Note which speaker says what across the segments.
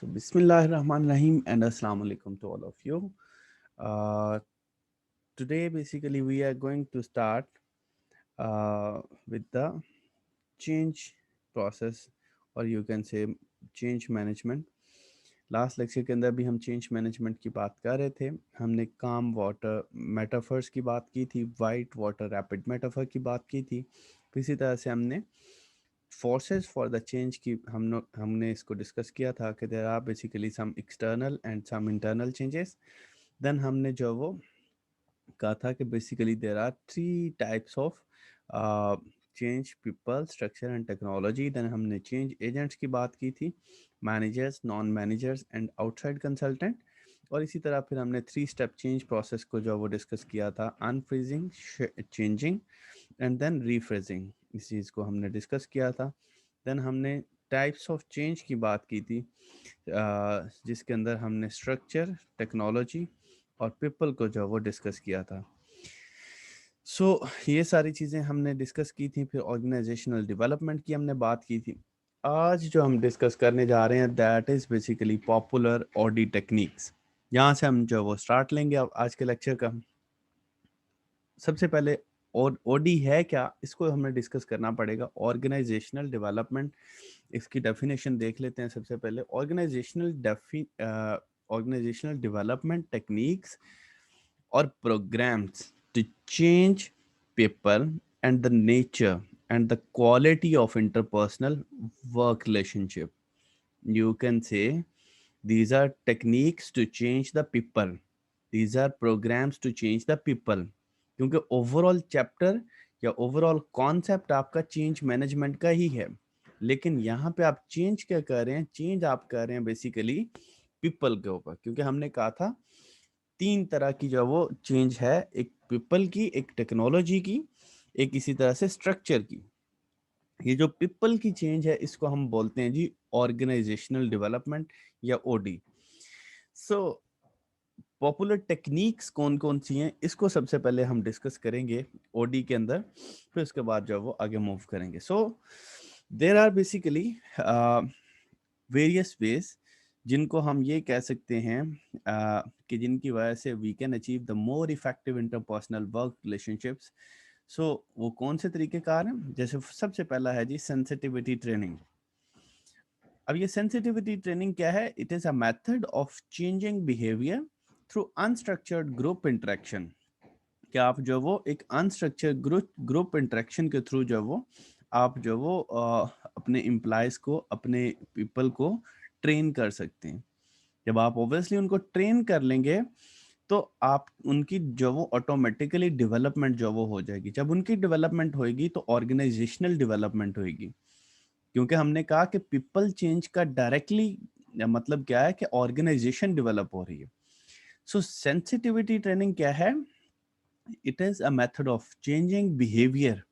Speaker 1: So, Bismillahirrahmanirrahim and Assalamu alaikum to all of you. Uh, Today, basically, we are going to start with the change process, or you can say change management. Last lecture के अंदर भी हम change management की बात कर रहे थे. हमने काम वाटर मेटाफर्स की बात की थी, वाइट वाटर रैपिड मेटाफर की बात की थी. इसी तरह से हमने फोर्सेस फॉर द चेंज की हमने इसको डिस्कस किया था कि there are basically some external and some internal changes. Then हमने जो वो कहा था कि basically there are 3 types of change: people, structure and technology. Then हमने चेंज एजेंट्स की बात की थी: managers, non managers and outside consultant. और इसी तरह फिर हमने 3 स्टेप चेंज प्रोसेस को जो वो डिस्कस किया था: unfreezing, changing and then rephrasing. इस चीज़ को हमने डिस्कस किया था. देन हमने टाइप्स ऑफ चेंज की बात की थी, जिसके अंदर हमने स्ट्रक्चर, टेक्नोलॉजी और पीपल को जो वो डिस्कस किया था. ये सारी चीज़ें हमने डिस्कस की थी. फिर ऑर्गेनाइजेशनल डेवलपमेंट की हमने बात की थी. आज जो हम डिस्कस करने जा रहे हैं that is basically popular Audi techniques. यहाँ से हम जो वो स्टार्ट लेंगे अब आज के लेक्चर का. सबसे पहले और ओडी है क्या, इसको हमें डिस्कस करना पड़ेगा. ऑर्गेनाइजेशनल डेवलपमेंट, इसकी डेफिनेशन देख लेते हैं. सबसे पहले ऑर्गेनाइजेशनल डेवलपमेंट टेक्निक्स और programs to change people and the nature and the quality of interpersonal work relationship. You can say these are techniques to change the people. These are programs to change the people. क्योंकि overall chapter या overall concept आपका change management का ही है, लेकिन यहाँ पे आप change क्या कर रहे हैं? चेंज आप कर रहे हैं बेसिकली पीपल के ऊपर. क्योंकि हमने कहा था 3 तरह की जो वो चेंज है: एक पीपल की, एक टेक्नोलॉजी की, एक इसी तरह से स्ट्रक्चर की. ये जो पीपल की चेंज है इसको हम बोलते हैं जी ऑर्गेनाइजेशनल डेवलपमेंट या ओडी. सो पॉपुलर टेक्निक्स कौन कौन सी हैं इसको सबसे पहले हम डिस्कस करेंगे ओडी के अंदर, फिर उसके बाद जो वो आगे मूव करेंगे. So there are basically various ways जिनको हम ये कह सकते हैं कि जिनकी वजह से we can achieve the more effective interpersonal work relationships. वो कौन से तरीके कार हैं? जैसे सबसे पहला है जी सेंसिटिविटी ट्रेनिंग. अब ये सेंसिटिविटी ट्रेनिंग क्या है? It is a method of changing behaviour through unstructured group interaction. क्या आप जो वो एक अनस्ट्रक्चर्ड ग्रुप इंटरेक्शन के थ्रू जो वो आप जो वो अपने एम्प्लॉयज को, अपने पीपल को ट्रेन कर सकते हैं. जब आप ऑब्वियसली उनको ट्रेन कर लेंगे तो आप उनकी जो वो ऑटोमेटिकली डेवलपमेंट जो वो हो जाएगी. जब उनकी डेवलपमेंट होएगी तो ऑर्गेनाइजेशनल डेवलपमेंट होएगी. क्योंकि हमने कहा कि पीपल चेंज का डायरेक्टली मतलब क्या है कि ऑर्गेनाइजेशन डेवलप हो रही है. सो सेंसिटिविटी ट्रेनिंग क्या है? It is a method of changing behaviour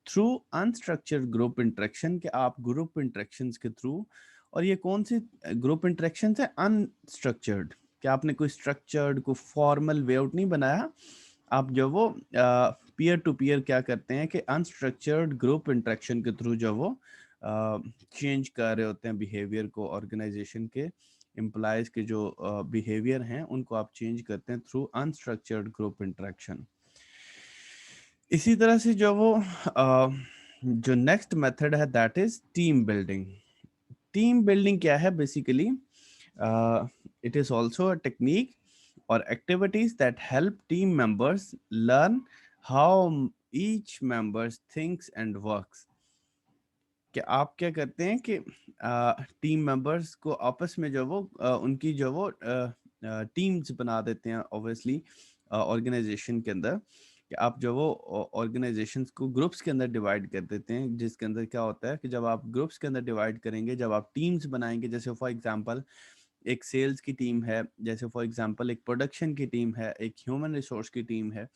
Speaker 1: through unstructured group interaction. के आप ग्रुप इंटरेक्शंस के थ्रू, और ये कौन सी ग्रुप इंटरेक्शन है? अनस्ट्रक्चर्ड. क्या आपने कोई स्ट्रक्चर्ड, कोई फॉर्मल वे आउट नहीं बनाया. आप जो वो पीयर टू पीयर क्या करते हैं कि अनस्ट्रक्चर्ड ग्रुप इंटरेक्शन के थ्रू जो वो चेंज कर रहे होते हैं बिहेवियर को. ऑर्गेनाइजेशन के एम्प्लॉयज के जो बिहेवियर हैं उनको आप चेंज करते हैं थ्रू अनस्ट्रक्चर्ड ग्रुप इंटरेक्शन. इसी तरह से जो वो जो नेक्स्ट मेथड है that is team building. Team building क्या है? Basically it is also a technique or activities that help team members learn how each member thinks and works. कि आप क्या करते हैं कि टीम मेंबर्स को आपस में जो वो उनकी जो वो टीम्स बना देते हैं ऑब्वियसली ऑर्गेनाइजेशन के अंदर. कि आप जो वो ऑर्गेनाइजेशंस को ग्रुप्स के अंदर डिवाइड कर देते हैं, जिसके अंदर क्या होता है कि जब आप ग्रुप्स के अंदर डिवाइड करेंगे, जब आप टीम्स बनाएंगे, जैसे फॉर एग्जांपल एक सेल्स की टीम है, जैसे फॉर एग्जांपल एक प्रोडक्शन की टीम है, एक ह्यूमन रिसोर्स की टीम है.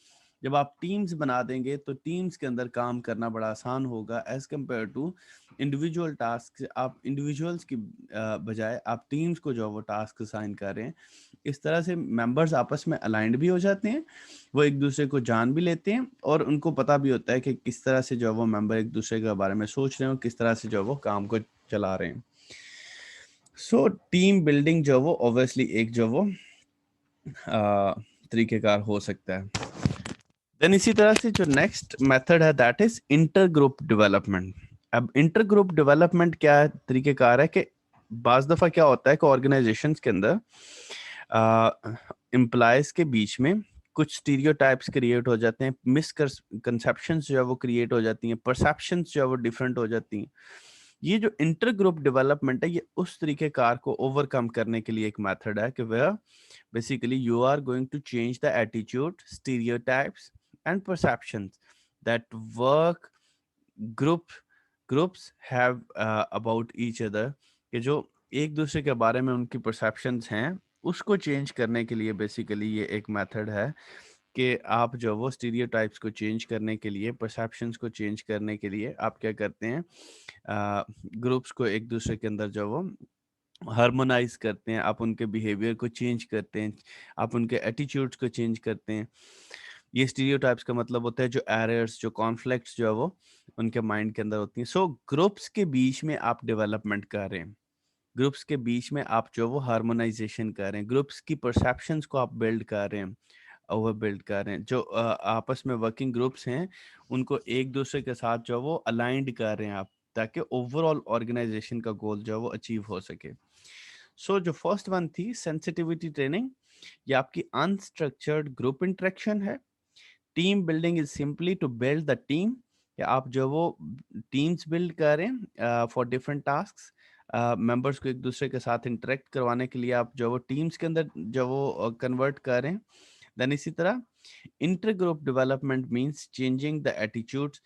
Speaker 1: जब आप टीम्स बना देंगे तो टीम्स के अंदर काम करना बड़ा आसान होगा as compared to individual task. आप इंडिविजुअल्स की बजाय आप टीम्स को जो वो टास्क असाइन कर रहे हैं. इस तरह से मेंबर्स आपस में अलाइंड भी हो जाते हैं, वो एक दूसरे को जान भी लेते हैं, और उनको पता भी होता है कि किस तरह से जो वो मेंबर एक दूसरे के बारे में सोच रहे हो, किस तरह से जो वो काम को चला रहे हैं. सो टीम बिल्डिंग जो वो ऑब्वियसली एक जो वो तरीकेकार हो सकता है. देन इसी तरह से जो नेक्स्ट मेथड है that is inter group development. अब इंटर ग्रुप डेवलपमेंट क्या है तरीकेकार है कि बाज दफा क्या होता है कि ऑर्गेनाइजेशंस के अंदर एम्प्लॉयज के बीच में कुछ स्टीरियोटाइप्स क्रिएट हो जाते हैं, मिसकंसेप्शंस जो है वो क्रिएट हो जाती हैं, परसेप्शंस जो है वो डिफरेंट हो जाती हैं. ये जो इंटर ग्रुप डेवलपमेंट है ये उस तरीके कार को ओवरकम करने के लिए एक मेथड है कि वह basically you are going to change the attitude, stereotypes and perceptions that work groups have about each other, कि जो एक दूसरे के बारे में उनकी परसेप्शंस हैं उसको चेंज करने के लिए बेसिकली ये एक मेथड है कि आप जो वो स्टीरियोटाइप्स को चेंज करने के लिए, परसेप्शंस को चेंज करने के लिए आप क्या करते हैं, ग्रुप्स को एक दूसरे के अंदर जो वो हार्मोनाइज करते हैं, आप उनके बिहेवियर को चेंज करते हैं, आप उनके एटीट्यूड्स को चेंज करते हैं. ये स्टीरियोटाइप्स का मतलब होता है जो एरर्स, जो कॉन्फ्लिक्ट्स जो है वो उनके माइंड के अंदर होती हैं. सो ग्रुप्स के बीच में आप डेवलपमेंट कर रहे हैं, ग्रुप्स के बीच में आप जो वो हार्मोनाइजेशन कर रहे हैं, ग्रुप्स की परसेप्शंस को आप बिल्ड कर रहे हैं, ओवर बिल्ड कर रहे हैं. जो आपस में वर्किंग ग्रुप्स हैं उनको एक दूसरे के साथ जो वो अलाइंड कर रहे हैं आप, ताकि ओवरऑल ऑर्गेनाइजेशन का गोल जो है वो अचीव हो सके. सो जो फर्स्ट वन थी सेंसिटिविटी ट्रेनिंग, ये आपकी अनस्ट्रक्चर्ड ग्रुप इंटरेक्शन है. Team building is simply to build the team, या आप जो वो टीम्स बिल्ड करें फॉर डिफरेंट टास्क्स, मेंबर्स को एक दूसरे के साथ इंटरेक्ट करवाने के लिए आप जो वो टीम्स के अंदर जो वो कन्वर्ट करें. देन इसी तरह inter group development means changing the attitudes,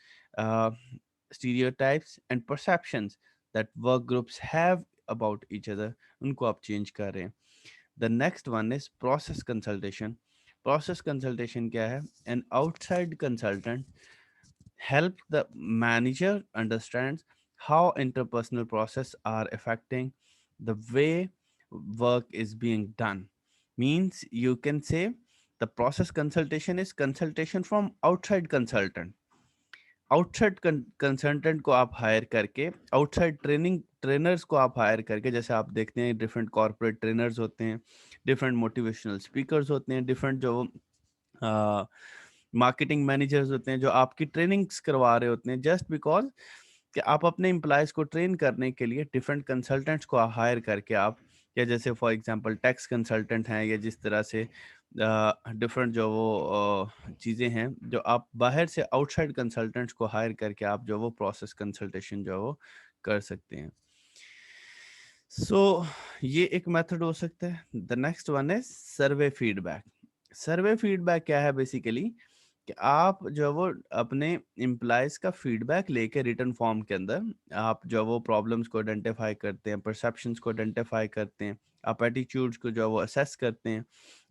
Speaker 1: stereotypes and perceptions that work groups have about each other, उनको आप चेंज कर रहे हैं. The next one is process consultation. Process consultation क्या है? An outside consultant help the manager understands how interpersonal process are affecting the way work is being done. Means you can say the process consultation is consultation from outside consultant. Outside consultant को आप higher करके, outside trainers को आप higher करके, जैसे आप देखते हैं डिफरेंट कॉर्पोरेट ट्रेनर्स होते हैं, डिफरेंट मोटिवेशनल स्पीकर्स होते हैं, डिफरेंट जो मार्केटिंग मैनेजर्स होते हैं जो आपकी ट्रेनिंग्स करवा रहे होते हैं, जस्ट बिकॉज कि आप अपने एम्प्लॉयज़ को ट्रेन करने के लिए डिफरेंट कंसल्टेंट्स को हायर करके आप, या जैसे फॉर एग्जांपल टैक्स कंसल्टेंट हैं, या जिस तरह से डिफरेंट जो वो चीज़ें हैं जो आप बाहर से आउटसाइड कंसल्टेंट्स को हायर करके आप जो वो प्रोसेस कंसल्टेशन जो वो कर सकते हैं. सो ये एक मेथड हो सकता है. द नेक्स्ट वन है सर्वे फीडबैक. सर्वे फीडबैक क्या है बेसिकली कि आप जो वो अपने एम्प्लॉयज का फीडबैक लेके रिटर्न फॉर्म के अंदर आप जो वो प्रॉब्लम्स को आइडेंटिफाई करते हैं, परसेप्शंस को आइडेंटिफाई करते हैं, आप एटीट्यूड्स को जो वो असेस करते हैं,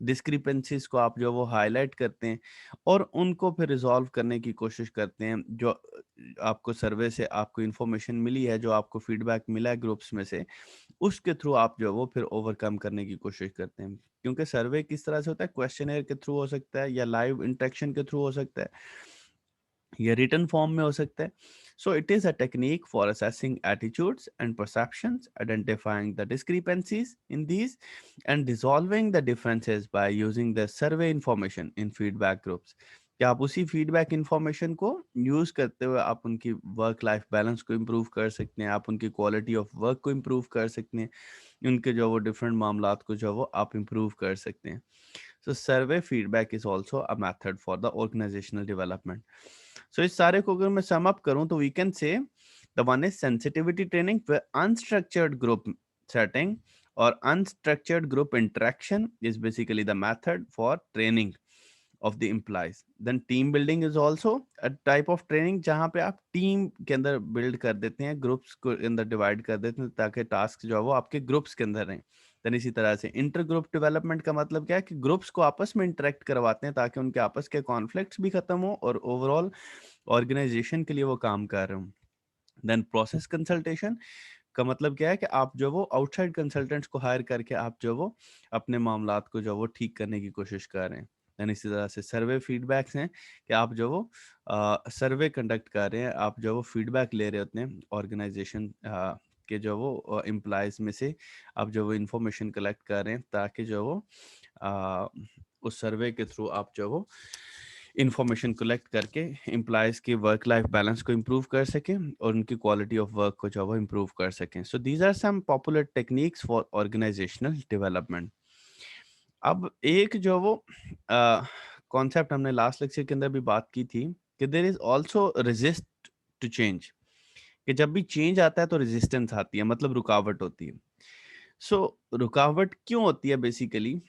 Speaker 1: डिस्क्रिपेंसीज को आप जो वो हाईलाइट करते हैं और उनको फिर रिजॉल्व करने की कोशिश करते हैं. जो आपको सर्वे से आपको इन्फॉर्मेशन मिली है, जो आपको फीडबैक मिला है ग्रुप्स में से, उसके थ्रू आप जो वो फिर ओवरकम करने की कोशिश करते हैं. क्योंकि सर्वे किस तरह से होता है, क्वेश्चनर के थ्रू हो सकता है, या लाइव इंटरेक्शन के थ्रू हो सकता है, या रिटन फॉर्म में हो सकता है. So it is a technique for assessing attitudes and perceptions, identifying the discrepancies in these and dissolving the differences by using the survey information in feedback groups. क्या आप उसी फीडबैक इंफॉर्मेशन को use करते हुए आप उनकी वर्क लाइफ बैलेंस को improve कर सकते हैं, आप उनकी क्वालिटी ऑफ वर्क को इम्प्रूव कर सकते हैं, उनके जो वो डिफरेंट मामलात को जो वो आप इम्प्रूव कर सकते हैं. So survey feedback is also a method for the organisational development. So इस सारे को अगर मैं सम अप करूं तो we can say the one is sensitivity training for unstructured group setting, और unstructured group interaction is basically the method for training of the employees. Then team building is also a type of training जहाँ पे आप team के अंदर build कर देते हैं, groups को अंदर डिवाइड कर देते हैं ताकि टास्क जो है वो आपके ग्रुप्स के अंदर रहें. देन इसी तरह से इंटर ग्रुप डेवलपमेंट का मतलब क्या है कि ग्रुप्स को आपस में इंटरेक्ट करवाते हैं ताकि उनके आपस के कॉन्फ्लिक्ट्स भी खत्म हो और ओवरऑल ऑर्गेनाइजेशन के लिए वो काम कर रहे हो. देन प्रोसेस कंसल्टेशन का मतलब क्या है कि आप जो वो आउटसाइड कंसल्टेंट्स को हायर करके आप जो वो अपने मामलात को जो वो ठीक करने की कोशिश कर रहे हैं. यानी इसी तरह से सर्वे फीडबैक्स हैं कि आप जो वो सर्वे कंडक्ट कर रहे हैं, आप जो वो फीडबैक ले रहे होते हैं ऑर्गेनाइजेशन کہ جو وہ امپلائز میں سے آپ جو وہ انفارمیشن کلیکٹ کر رہے ہیں تاکہ جو وہ اس سروے کے تھرو آپ جو وہ انفارمیشن کلیکٹ کر کے امپلائز کی ورک لائف بیلنس کو امپروو کر سکیں اور ان کی کوالٹی آف ورک کو جو وہ امپروو کر سکیں. So these are some popular techniques for organisational development. اب ایک جو وہ کانسیپٹ ہم نے لاسٹ لیکچر کے اندر بھی بات کی تھی کہ there is also resist to change, کہ جب بھی چینج آتا ہے تو ریزسٹنس آتی ہے, مطلب رکاوٹ ہوتی ہے. سو رکاوٹ کیوں ہوتی ہے basically,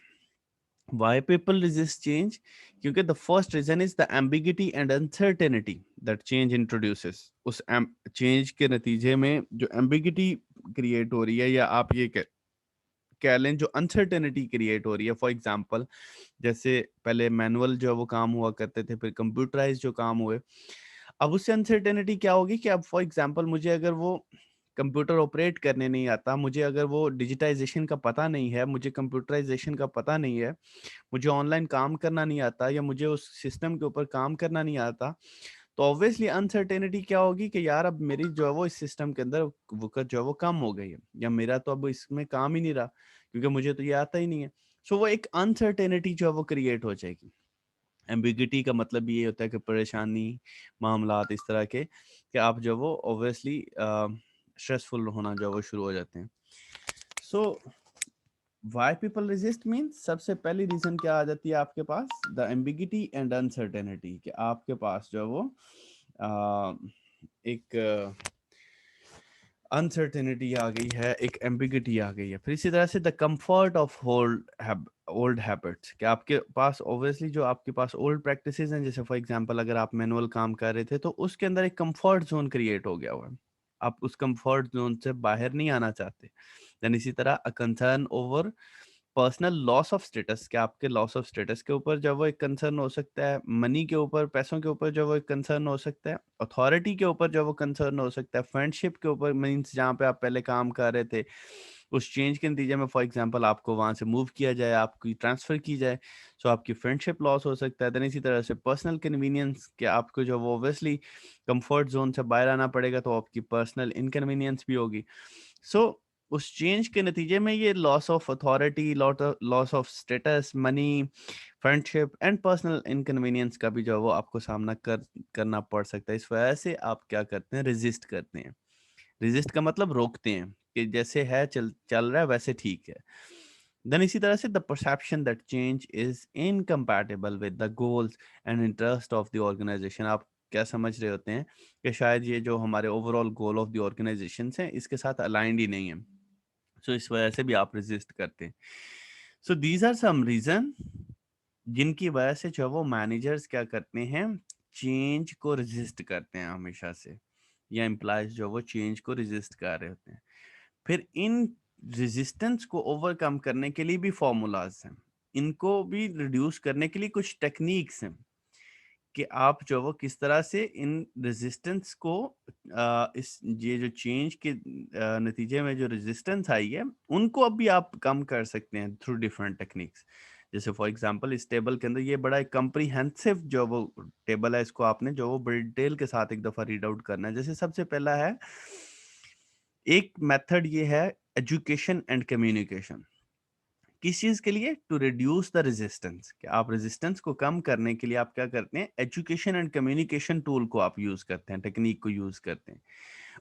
Speaker 1: why people resist change? کیونکہ the first reason is the ambiguity and uncertainty that change introduces. اس change کے نتیجے میں جو ambiguity کریٹ ہو رہی ہے, یا آپ یہ کہہ لیں جو uncertainty کریٹ ہو رہی ہے. فار ایگزامپل جیسے پہلے مینول جو وہ کام ہوا کرتے تھے, پھر کمپیوٹرائز جو کام ہوئے, اب اس سے انسرٹینٹی کیا ہوگی کہ اب فار ایگزامپل مجھے اگر وہ کمپیوٹر آپریٹ کرنے نہیں آتا, مجھے اگر وہ ڈیجیٹائزیشن کا پتہ نہیں ہے, مجھے کمپیوٹرائزیشن کا پتہ نہیں ہے, مجھے آن لائن کام کرنا نہیں آتا, یا مجھے اس سسٹم کے اوپر کام کرنا نہیں آتا, تو آبویسلی انسرٹینٹی کیا ہوگی کہ یار اب میری جو ہے وہ اس سسٹم کے اندر وقت جو ہے وہ کم ہو گئی ہے, یا میرا تو اب اس میں کام ہی نہیں رہا کیونکہ مجھے تو یہ آتا ہی نہیں ہے. سو وہ ایک انسرٹینٹی جو ہے وہ کریٹ ہو جائے گی. ایمبیگوٹی کا مطلب یہ ہوتا ہے کہ پریشانی, معاملات اس طرح کے کہ آپ جو وہ اوبویسلی اسٹریسفل ہونا جو وہ شروع ہو جاتے ہیں. So why people resist means سب سے پہلی ریزن کیا آ جاتی ہے آپ کے پاس, دا ایمبیگوٹی اینڈ انسرٹینٹی, کہ آپ کے پاس جو وہ ایک انسرٹینٹی آ گئی ہے, ایک ایمبیگوٹی آ گئی ہے. پھر اسی طرح سے the comfort of old habits, کہ آپ کے پاس اوبویسلی جو آپ کے پاس اولڈ پریکٹسز ہیں, جیسے فار ایگزامپل اگر آپ مینول کام کر رہے تھے تو اس کے اندر ایک کمفرٹ زون کریٹ ہو گیا ہوا ہے, آپ اس کمفرٹ زون سے باہر نہیں آنا چاہتے. دین اسی طرح concern over personal loss of status, کہ آپ کے لاس آف اسٹیٹس کے اوپر جب وہ ایک کنسرن ہو سکتا ہے, منی کے اوپر, پیسوں کے اوپر جو وہ ایک کنسرن ہو سکتا ہے, اتھارٹی کے اوپر جو وہ کنسرن ہو سکتا ہے, فرینڈ شپ کے اوپر, مینس جہاں پہ آپ پہلے کام کر رہے تھے اس چینج کے نتیجے میں فار ایگزامپل آپ کو وہاں سے موو کیا جائے, آپ کی ٹرانسفر کی جائے, سو آپ کی فرینڈ شپ لاس ہو سکتا ہے. دین اسی طرح سے پرسنل کنوینئنس, کہ آپ کو جو وہ اوبویسلی کمفرٹ زون سے باہر آنا پڑے گا تو آپ کی پرسنل انکنوینئنس بھی ہوگی. سو اس چینج کے نتیجے میں یہ loss of authority, loss of status, money, friendship and personal inconvenience کا بھی جو وہ آپ کو سامنا کرنا پڑ سکتا ہے. اس وجہ سے آپ کیا کرتے ہیں, ریزسٹ کرتے ہیں. ریزسٹ کا مطلب روکتے ہیں, کہ جیسے ہے چل رہا ہے ویسے ٹھیک ہے. دین اسی طرح سے the perception that change is incompatible with the goals and interest of the organisation. آپ کیا سمجھ رہے ہوتے ہیں کہ شاید یہ جو ہمارے overall goal of the organisations ہیں اس کے ساتھ الائنڈ ہی نہیں ہے, سو اس وجہ سے بھی آپ ریزسٹ کرتے ہیں. So these are some reason جن کی وجہ سے جو وہ مینیجرز کیا کرتے ہیں, چینج کو ریزسٹ کرتے ہیں ہمیشہ سے, یا امپلائز جو وہ چینج کو ریزسٹ کر رہے ہوتے ہیں. پھر ان ریزسٹنس کو اوور کم کرنے کے لیے بھی فارمولاز ہیں, ان کو بھی ریڈیوس کرنے کے لیے کچھ ٹیکنیکس ہیں, کہ آپ جو وہ کس طرح سے ان ریزسٹنس کو اس یہ جو چینج کے نتیجے میں جو ریزسٹنس آئی ہے ان کو اب بھی آپ کم کر سکتے ہیں تھرو ڈفرنٹ ٹیکنیکس. جیسے فار ایگزامپل اس ٹیبل کے اندر یہ بڑا ایک کمپریہنسو جو وہ ٹیبل ہے, اس کو آپ نے جو وہ بڑی ڈیٹیل کے ساتھ ایک دفعہ ریڈ آؤٹ کرنا ہے. جیسے سب سے پہلا ہے ایک میتھڈ, یہ ہے ایجوکیشن اینڈ کمیونیکیشن. کس چیز کے لیے, ٹو ریڈیوس دا ریزسٹنس, کہ آپ ریزسٹنس کو کم کرنے کے لیے آپ کیا کرتے ہیں, ایجوکیشن اینڈ کمیونیکیشن ٹول کو آپ یوز کرتے ہیں, ٹیکنیک کو یوز کرتے ہیں.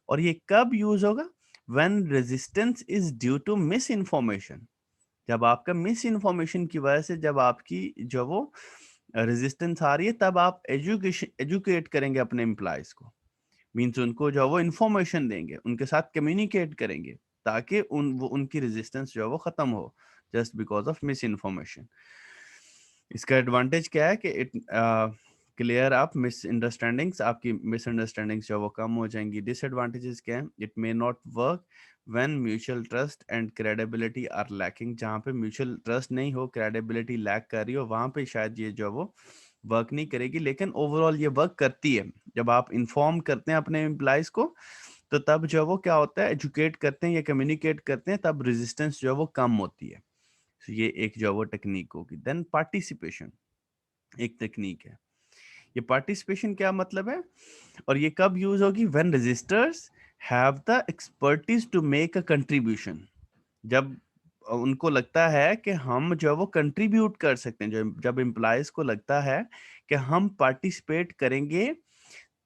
Speaker 1: اور یہ کب یوز ہوگا, when resistance is due to misinformation, جب آپ کا مس انفارمیشن کی وجہ سے جب آپ کی جو وہ ریزسٹنس آ رہی ہے, تب آپ ایجوکیٹ کریں گے اپنے امپلائز کو, مینس ان کو جو وہ انفارمیشن دیں گے, ان کے ساتھ کمیونیکیٹ کریں گے تاکہ ان کی ریزسٹنس جو ہے وہ ختم ہو, just because of misinformation. اس کا ایڈوانٹیج کیا ہے کہ کلیئر آپ مس انڈرسٹینڈنگس, آپ کی مس انڈرسٹینڈنگس جو وہ کم ہو جائیں گی. ڈس ایڈوانٹیجز کیا ہیں, it may not work when mutual trust and credibility are lacking, جہاں پہ میوچل ٹرسٹ نہیں ہو, کریڈیبلٹی لیک کر رہی ہو, وہاں پہ شاید یہ جو وہ ورک نہیں کرے گی. لیکن اوور آل یہ ورک کرتی ہے. جب آپ انفارم کرتے ہیں اپنے امپلائز کو تو تب جو وہ کیا ہوتا ہے, ایجوکیٹ کرتے ہیں یا کمیونیکیٹ کرتے ہیں, تب ریزسٹنس جو وہ کم ہوتی ہے. یہ ایک جو وہ ٹیکنیک ہوگی. دین پارٹیسپیشن ایک ٹیکنیک ہے. یہ پارٹیسپیشن کیا مطلب ہے, اور یہ کب یوز ہوگی, when registers have the expertise to make a contribution. जब उनको लगता है कि हम जो है वो कंट्रीब्यूट कर सकते हैं, जब एम्प्लॉयज को लगता है कि हम पार्टिसिपेट करेंगे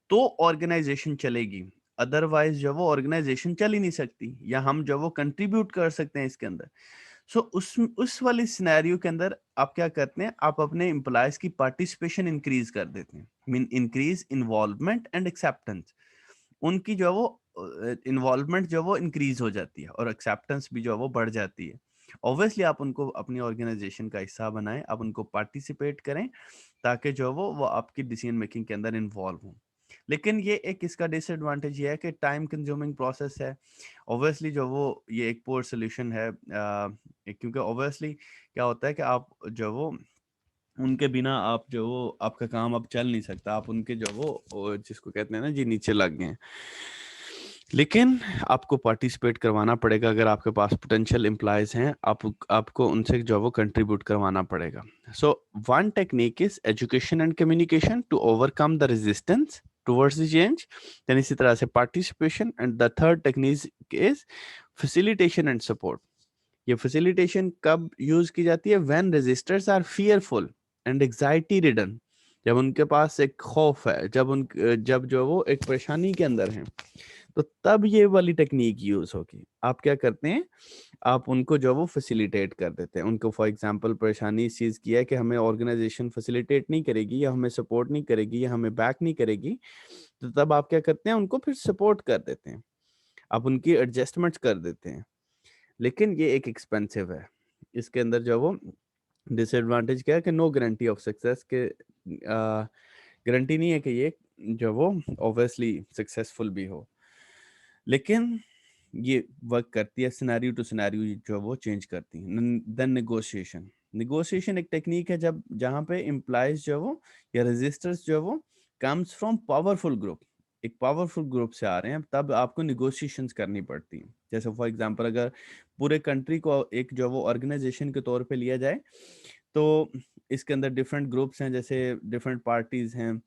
Speaker 1: तो ऑर्गेनाइजेशन चलेगी, अदरवाइज जो वो ऑर्गेनाइजेशन चल ही नहीं सकती, या हम जो वो कंट्रीब्यूट कर सकते हैं इसके अंदर। सो उस वाली सिनेरियो के अंदर आप क्या करते हैं, आप अपने एम्प्लॉयज की पार्टिसिपेशन इंक्रीज कर देते हैं, mean increase involvement and acceptance. उनकी जो है वो इन्वॉल्वमेंट जो है वो इंक्रीज हो जाती है और एक्सेप्टेंस भी जो है वो बढ़ जाती है। ऑब्वियसली आप उनको अपनी ऑर्गेनाइजेशन का हिस्सा बनाएं, आप उनको पार्टिसिपेट करें, ताकि जो है वो आपकी डिसीजन मेकिंग के अंदर इन्वॉल्व हों। लेकिन ये एक इसका डिसएडवांटेज ये है कि टाइम कंज्यूमिंग प्रोसेस है। ऑब्वियसली जो वो ये एक पोर सोल्यूशन है, क्योंकि ऑब्वियसली क्या होता है कि आप जो वो उनके बिना आप जो वो आपका काम अब चल नहीं सकता, आप उनके जो वो जिसको कहते हैं ना जी नीचे लग गए हैं। लेकिन आपको पार्टिसिपेट करवाना पड़ेगा, अगर आपके पास पोटेंशियल एम्प्लॉयज हैं, आपको उनसे जो वो कंट्रीब्यूट करवाना पड़ेगा। So one technique is education and communication to overcome the resistance towards the change. Then इसी तरह से participation, and the third technique is facilitation and support. ये फैसिलिटेशन कब यूज की जाती है? When resisters are fearful and anxiety ridden. जब उनके पास एक खौफ है, जब जो वो एक परेशानी के अंदर हैं, तो तब ये वाली टेक्निक यूज होगी। आप क्या करते हैं, आप उनको जो वो फैसिलिटेट कर देते हैं। उनको फॉर एग्जांपल परेशानी इस चीज़ की है कि हमें ऑर्गेनाइजेशन फैसिलिटेट नहीं करेगी, या हमें सपोर्ट नहीं करेगी, या हमें बैक नहीं करेगी, तो तब आप क्या करते हैं, उनको फिर सपोर्ट कर देते हैं, आप उनकी एडजस्टमेंट्स कर देते हैं। लेकिन ये एक एक्सपेंसिव है। इसके अंदर जो वो डिसएडवांटेज क्या है कि नो गारंटी ऑफ सक्सेस के, गारंटी नहीं है कि ये जो वो ऑब्वियसली सक्सेसफुल भी हो। लेकिन ये वर्क करती है, सिनेरियो टू सिनेरियो जो वो चेंज करती है। देन नेगोशिएशन एक टेक्निक है जब जहाँ पे एम्प्लॉयज जो वो या रजिस्टर्स जो वो कम्स फ्रॉम पावरफुल ग्रुप, एक पावरफुल ग्रुप से आ रहे हैं, तब आपको निगोशिएशंस करनी पड़ती हैं। जैसे फॉर एग्जांपल अगर पूरे कंट्री को एक जो वो ऑर्गेनाइजेशन के तौर पे लिया जाए, तो इसके अंदर डिफरेंट ग्रुप्स हैं, जैसे डिफरेंट पार्टीज हैं,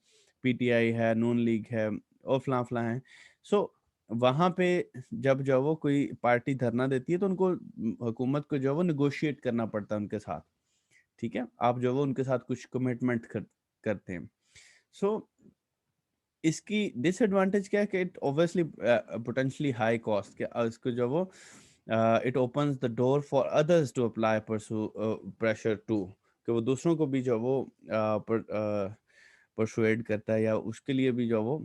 Speaker 1: पीटीआई है, नून लीग है, और फलां फलां है। सो वहाँ पे जब जो वो कोई पार्टी धरना देती है, तो उनको हुकूमत को जो वो निगोशिएट करना पड़ता है उनके साथ। ठीक है, आप जो वो उनके साथ कुछ कमिटमेंट करते हैं। सो इसकी डिसएडवांटेज क्या है कि it obviously potentially high cost के इसको जो वो it opens the door for others to apply pressure to, कि वो दूसरों को भी जो वो परसुएड करता है, या उसके लिए भी जो वो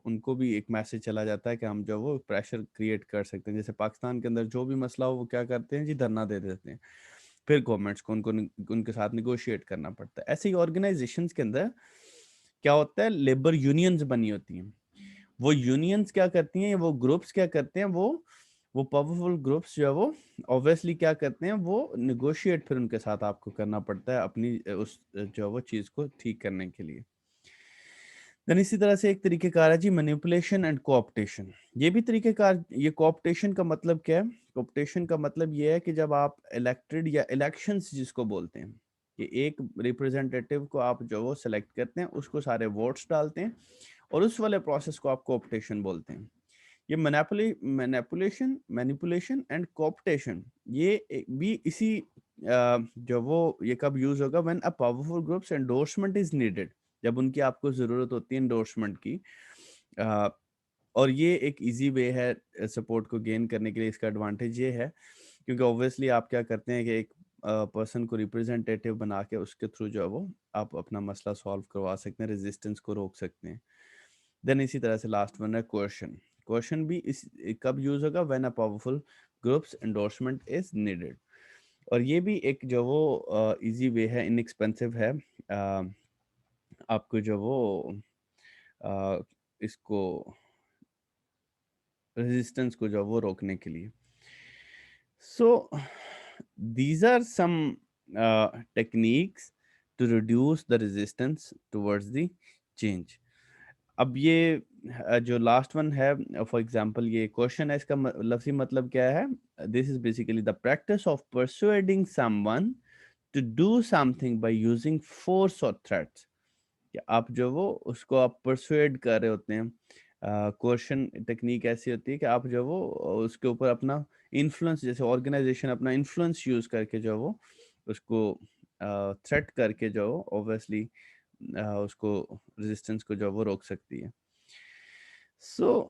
Speaker 1: उनको भी एक मैसेज चला जाता है कि हम जो वो प्रेशर क्रिएट कर सकते हैं। जैसे पाकिस्तान के अंदर जो भी मसला हो, वो क्या करते हैं जी, धरना दे देते हैं, फिर गवर्नमेंट्स को उनके साथ निगोशिएट करना पड़ता है। ऐसे ही ऑर्गेनाइजेशंस के अंदर क्या होता है, लेबर यूनियंस बनी होती हैं। वो यूनियंस क्या करती हैं, वो ग्रुप्स क्या करते हैं, वो पावरफुल ग्रुप्स जो है वो ऑब्वियसली क्या करते हैं, वो निगोशिएट फिर उनके साथ आपको करना पड़ता है अपनी उस जो है वो चीज़ को ठीक करने के लिए। देन इसी तरह से एक तरीकेकार है जी मैनिपुलेशन एंड कोऑप्टेशन। ये भी तरीकेकार, ये कोऑप्टेशन का मतलब क्या है? कोऑप्टेशन का मतलब ये है कि जब आप इलेक्टेड या इलेक्शंस जिसको बोलते हैं, कि एक रिप्रेजेंटेटिव को आप जो वो सिलेक्ट करते हैं, उसको सारे वोट्स डालते हैं, और उस वाले प्रोसेस को आप कोऑप्टेशन बोलते हैं। ये मैनिपुलेशन एंड कोऑप्टेशन ये भी इसी जो वो ये कब यूज होगा, when a powerful groups endorsement is needed, जब उनकी आपको जरूरत होती है एंडोर्समेंट की। अ, और ये एक इजी वे है सपोर्ट को गेन करने के लिए। इसका एडवांटेज ये है क्योंकि ऑब्वियसली आप क्या करते हैं कि एक पर्सन को रिप्रेजेंटेटिव बना के उसके थ्रू जो है वो आप अपना मसला सॉल्व करवा सकते हैं, रेजिस्टेंस को रोक सकते हैं। देन इसी तरह से लास्ट वन है क्वेश्चन। क्वेश्चन भी इस कब यूज होगा, when a powerful groups endorsement is needed. और ये भी एक जो वो इजी वे है, इनएक्सपेंसिव है, आपको जो वो इसको रेजिस्टेंस को जो वो रोकने के लिए। So these are some techniques to reduce the resistance towards the change. अब ये जो लास्ट वन है, फॉर एग्जांपल ये क्वेश्चन है, इसका लफ्ज़ी मतलब क्या है? This is basically the practice of persuading someone to do something by using force और थ्रेट्स। कि आप जो वो उसको आप परसुएड कर रहे होते हैं, कोर्शन टेक्निक ऐसी होती है कि आप जो वो उसके ऊपर अपना इन्फ्लुएंस, जैसे ऑर्गेनाइजेशन अपना इन्फ्लुएंस यूज करके जो वो उसको थ्रेट करके जो ऑब्वियसली उसको रेजिस्टेंस को जो वो रोक सकती है. So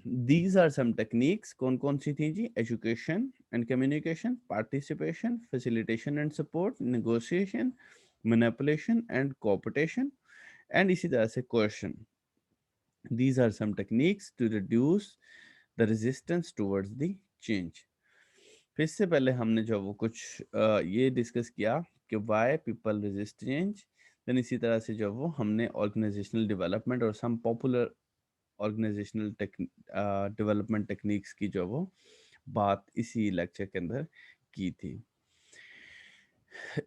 Speaker 1: these are some techniques. कौन कौन सी थी जी? Education and communication, participation, facilitation and support, negotiation, manipulation and cooperation, and इसी तरह से coercion. These are some techniques to reduce the resistance towards the change. फिर इससे पहले हमने जो वो कुछ ये डिस्कस किया कि why people resist change. Then इसी तरह से जो वो हमने ऑर्गेनाइजेशनल डेवलपमेंट और some popular organisational development techniques की जो वो बात इसी लेक्चर के अंदर की थी.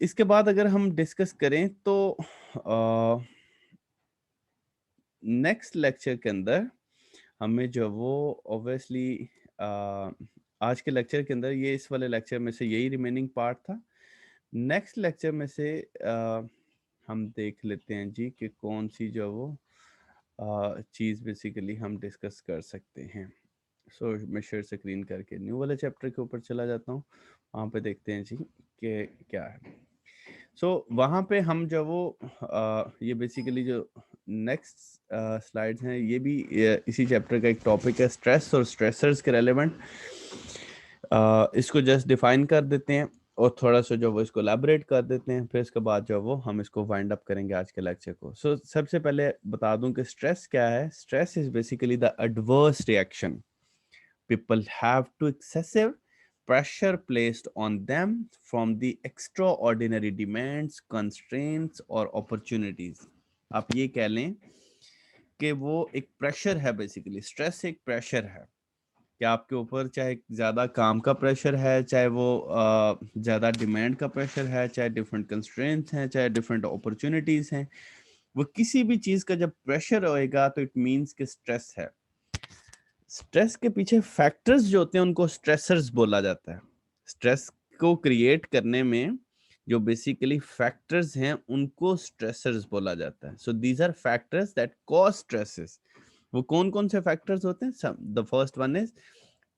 Speaker 1: इसके बाद अगर हम डिस्कस करें तो नेक्स्ट लेक्चर के अंदर हमें जो वो ऑब्वियसली आज के लेक्चर के अंदर ये इस वाले लेक्चर में से यही रिमेनिंग पार्ट था. नेक्स्ट लेक्चर में से हम देख लेते हैं जी कि कौन सी जो वो चीज़ बेसिकली हम डिस्कस कर सकते हैं. सो मैं शेयर स्क्रीन करके न्यू वाले चैप्टर के ऊपर चला जाता हूँ. वहाँ पे देखते हैं जी कि क्या है. सो वहाँ पे हम जो वो ये बेसिकली जो नेक्स्ट स्लाइड्स हैं ये भी इसी चैप्टर का एक टॉपिक है, स्ट्रेस और स्ट्रेसर्स के रेलेवेंट. इसको जस्ट डिफाइन कर देते हैं और थोड़ा सा जो वो इसको एलैबोरेट कर देते हैं. फिर इसके बाद जो वो हम इसको वाइंड अप करेंगे आज के लेक्चर को. सो सबसे पहले बता दूं कि स्ट्रेस क्या है. Stress is basically the adverse reaction people have to excessive pressure placed on them from the extraordinary demands, constraints or opportunities. आप ये कह लें कि वो एक प्रेशर है. बेसिकली स्ट्रेस एक प्रेशर है कि आपके ऊपर चाहे ज़्यादा काम का प्रेशर है, चाहे वो ज़्यादा डिमांड का प्रेशर है, चाहे डिफरेंट कंस्ट्रेंट्स हैं, चाहे डिफरेंट अपॉर्चुनिटीज़ हैं. वो किसी भी चीज़ का जब प्रेशर होएगा तो इट मीन्स कि स्ट्रेस है. स्ट्रेस के पीछे फैक्टर्स जो होते हैं उनको स्ट्रेसर्स बोला जाता है. स्ट्रेस को क्रिएट करने में जो बेसिकली फैक्टर्स हैं उनको स्ट्रेसर्स बोला जाता है. So these are factors that cause stresses. वो कौन कौन से फैक्टर्स होते हैं? The first one is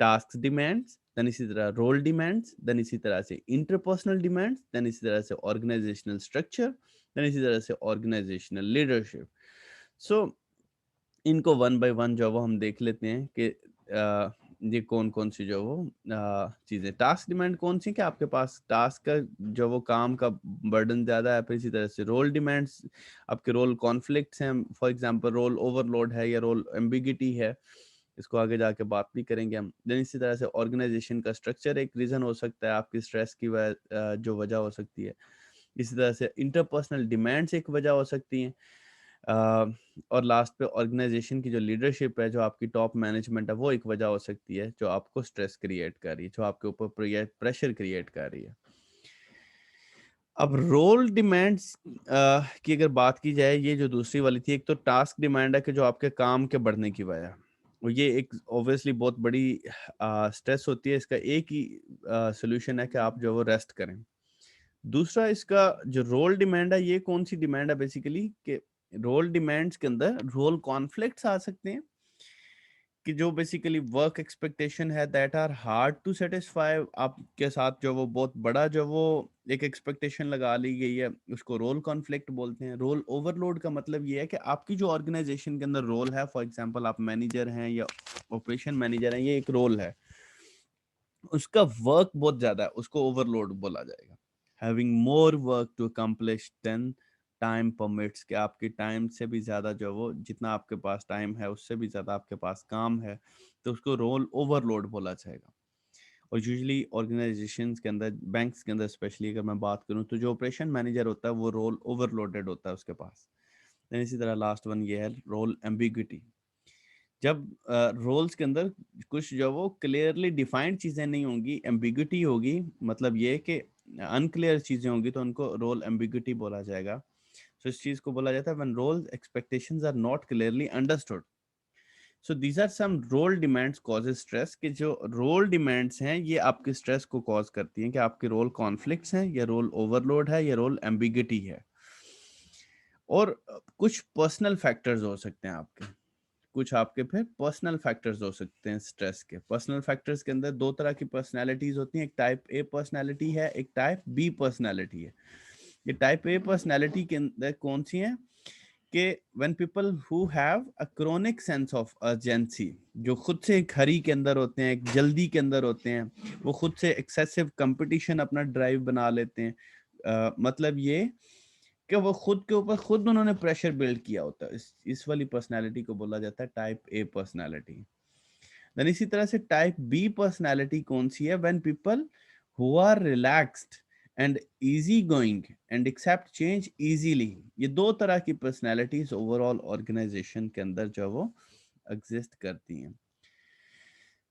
Speaker 1: task demands, then इसी तरह रोल डिमांड्स, देन इसी तरह से इंटरपर्सनल डिमांड्स, देन इसी तरह से ऑर्गेनाइजेशनल स्ट्रक्चर, देन इसी तरह से ऑर्गेनाइजेशनल लीडरशिप. सो इनको वन बाय वन जो वो हम देख लेते हैं कि ये कौन कौन सी जो वो चीज़ें. टास्क डिमांड कौन सी कि आपके पास टास्क का जो वो काम का बर्डन ज़्यादा है. फिर इसी तरह से रोल डिमांड्स, आपके रोल कॉन्फ्लिक्ट्स हैं. फॉर एग्जांपल रोल ओवरलोड है या रोल एम्बिगिटी है. इसको आगे जाके बात भी करेंगे हम. देन इसी तरह से ऑर्गेनाइजेशन का स्ट्रक्चर एक रीज़न हो सकता है आपकी स्ट्रेस की जो वजह हो सकती है. इसी तरह से इंटरपर्सनल डिमांड्स एक वजह हो सकती हैं. और लास्ट पे ऑर्गेनाइजेशन की जो लीडरशिप है, जो आपकी टॉप मैनेजमेंट है, वो एक वजह हो सकती है जो आपको स्ट्रेस क्रिएट कर रही है, जो आपके ऊपर प्रेशर क्रिएट कर रही है. अब रोल डिमांड्स की अगर बात की जाए, ये जो दूसरी वाली थी, एक तो टास्क डिमांड है कि जो आपके काम के बढ़ने की वजह, और ये एक ऑब्वियसली बहुत बड़ी स्ट्रेस होती है. इसका एक ही सोल्यूशन है कि आप जो वो रेस्ट करें. दूसरा इसका जो रोल डिमांड है, ये कौन सी डिमांड है बेसिकली कि रोल डिमांड्स के अंदर रोल कॉन्फ्लिक्ट्स आ सकते हैं कि जो बेसिकली वर्क एक्सपेक्टेशन है that are hard to satisfy. आपके साथ जो वो बहुत बड़ा जो वो एक एक्सपेक्टेशन लगा ली गई है, उसको रोल कॉन्फ्लिक्ट बोलते हैं. रोल ओवरलोड का मतलब ये है कि आपकी जो ऑर्गेनाइजेशन के अंदर रोल है, फॉर एग्जांपल आप मैनेजर हैं या ऑपरेशन मैनेजर हैं, ये एक रोल है, उसका वर्क बहुत ज्यादा है, उसको ओवरलोड बोला जाएगा. Having more work to accomplish than time permits, कि आपके टाइम से भी ज़्यादा जो वो जितना आपके पास टाइम है उससे भी ज़्यादा आपके पास काम है, तो उसको रोल ओवरलोड बोला जाएगा. और यूजुअली ऑर्गेनाइजेशंस के अंदर, बैंक्स के अंदर स्पेशली अगर मैं बात करूं, तो जो ऑपरेशन मैनेजर होता है वो रोल ओवरलोडेड होता है उसके पास. Then इसी तरह लास्ट वन ये है रोल एम्बिग्विटी. जब रोल्स के अंदर कुछ जो वो क्लियरली डिफाइंड चीज़ें नहीं होंगी, एम्बिग्विटी होगी, मतलब ये कि अनक्लियर चीज़ें होंगी, तो उनको रोल एम्बिग्विटी बोला जाएगा. तो इस चीज़ को बोला जाता है when role expectations are not clearly understood. So these are some role demands causes stress. कि जो रोल डिमांड्स हैं ये आपके स्ट्रेस को कॉज करती हैं कि आपके रोल कॉन्फ्लिक्ट्स हैं, या रोल ओवरलोड है, या रोल एम्बिग्विटी है. और कुछ पर्सनल फैक्टर्स हो सकते हैं आपके. कुछ आपके फिर पर्सनल फैक्टर्स हो सकते हैं स्ट्रेस के। पर्सनल फैक्टर्स के अंदर दो तरह की पर्सनैलिटीज होती हैं, एक टाइप ए पर्सनैलिटी है, एक टाइप बी पर्सनैलिटी है। ये टाइप ए पर्सनैलिटी के अंदर कौन सी है कि when people who have a chronic sense of urgency, जो खुद से एक हरी के अंदर होते हैं, एक जल्दी के अंदर होते हैं, वो खुद से एक्सेसिव कंपटीशन अपना ड्राइव बना लेते हैं। मतलब ये कि वो खुद के ऊपर खुद उन्होंने प्रेशर बिल्ड किया होता है। इस वाली पर्सनालिटी को बोला जाता है टाइप ए पर्सनालिटी। देन इसी तरह से टाइप बी पर्सनालिटी कौन सी है? When people who are relaxed and easy going and accept change easily. ये दो तरह की पर्सनालिटीज ओवरऑल ऑर्गेनाइजेशन के अंदर जो वो एग्जिस्ट करती हैं।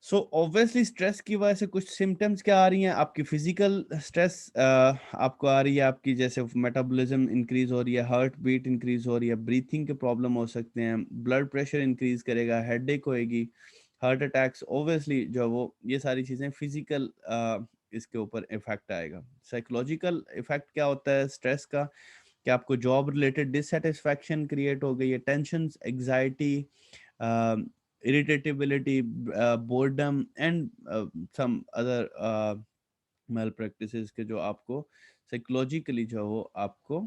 Speaker 1: सो ऑब्वियसली स्ट्रेस की वजह से कुछ सिम्टम्स क्या आ रही हैं? आपकी फिजिकल स्ट्रेस आपको आ रही है, आपकी जैसे मेटाबॉलिज्म इंक्रीज हो रही है, हार्ट बीट इंक्रीज हो रही है, ब्रीथिंग के प्रॉब्लम हो सकते हैं, ब्लड प्रेशर इंक्रीज करेगा, हेडेक होएगी, हार्ट अटैक्स, ऑब्वियसली जो वो ये सारी चीज़ें फिजिकल इसके ऊपर इफेक्ट आएगा। साइकोलॉजिकल इफेक्ट क्या होता है स्ट्रेस का? कि आपको जॉब रिलेटेड डिससेटिस्फैक्शन क्रिएट हो गई है, tension, anxiety, irritability, boredom and some other malpractices के जो आपको साइकोलॉजिकली जो वो आपको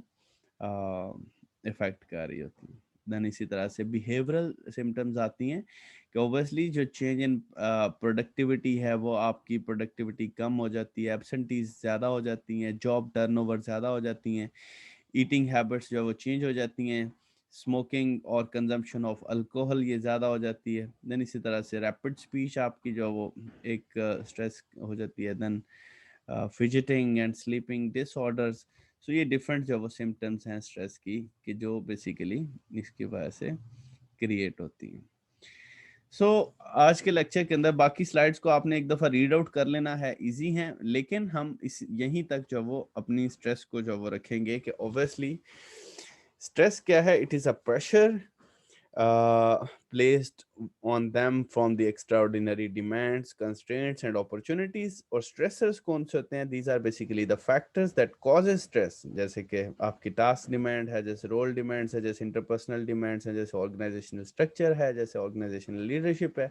Speaker 1: इफेक्ट कर रही होती है। देन इसी तरह से बिहेवियरल सिम्टम्स आती हैं कि ओबियसली जो चेंज इन प्रोडक्टिविटी है वो आपकी प्रोडक्टिविटी कम हो जाती है, एब्सेंटीज ज़्यादा हो जाती हैं, जॉब टर्नओवर ज़्यादा हो जाती हैं, ईटिंग हैबिट्स जो वो चेंज हो जाती हैं, स्मोकिंग और कंजम्पशन ऑफ अल्कोहल ये ज़्यादा हो जाती है। देन इसी तरह से रैपिड स्पीच आपकी जो वो एक स्ट्रेस हो जाती है। Then fidgeting and sleeping disorders. So ये डिफरेंट जो वो सिम्टम्स हैं स्ट्रेस की कि जो बेसिकली इसकी वजह से क्रिएट होती हैं। सो आज के लेक्चर के अंदर बाकी स्लाइड्स को आपने एक दफ़ा रीड आउट कर लेना है, इजी हैं, लेकिन हम इस यहीं तक जो वो अपनी स्ट्रेस को जो वो रखेंगे कि ऑब्वियसली स्ट्रेस क्या है? It is a pressure placed on them from the extraordinary demands, constraints and opportunities. और stressors कौन से होते हैं? These are basically the factors that causes stress. जैसे कि आपकी task demand है, जैसे role demands है, जैसे interpersonal demands है, जैसे organizational structure है, जैसे organizational leadership है.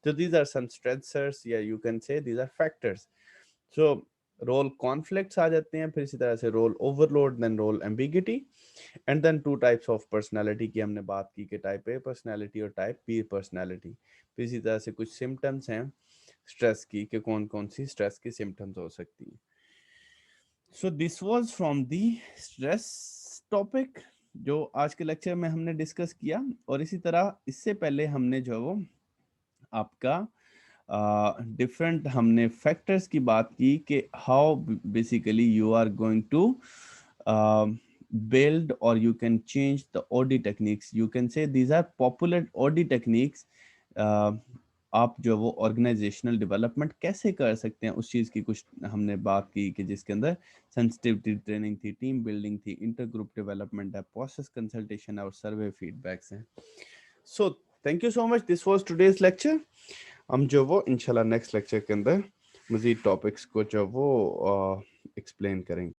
Speaker 1: So these are some stressors, या you can say these are factors. So role conflicts आ जाते हैं, फिर इसी तरह से role overload, then role ambiguity, and then two types of personality की हमने बात की कि टाइप ए पर्सनालिटी और टाइप बी पर्सनालिटी। फिर इसी तरह से कुछ सिम्टम्स हैं स्ट्रेस की कि कौन कौन सी स्ट्रेस की सिम्टम्स हो सकती हैं। So this was from the stress topic जो आज के लेक्चर में हमने डिस्कस किया। और इसी तरह इससे पहले हमने जो वो आपका डिफरेंट हमने फैक्टर्स की बात की कि how basically you are going to build or you can change the OD techniques. You can say these are popular OD techniques. आप जो वो ऑर्गेनाइजेशनल डेवलपमेंट कैसे कर सकते हैं उस चीज़ की कुछ हमने बात की कि जिसके अंदर सेंसिटिविटी ट्रेनिंग थी, टीम बिल्डिंग थी, इंटर ग्रुप डेवलपमेंट है, प्रोसेस कंसल्टेशन और सर्वे फीडबैक्स हैं। So thank you so much, this was today's lecture. हम जो वो इंशाल्लाह नेक्स्ट लेक्चर के अंदर मज़ीद टॉपिक्स को जो वो एक्सप्लेन करेंगे।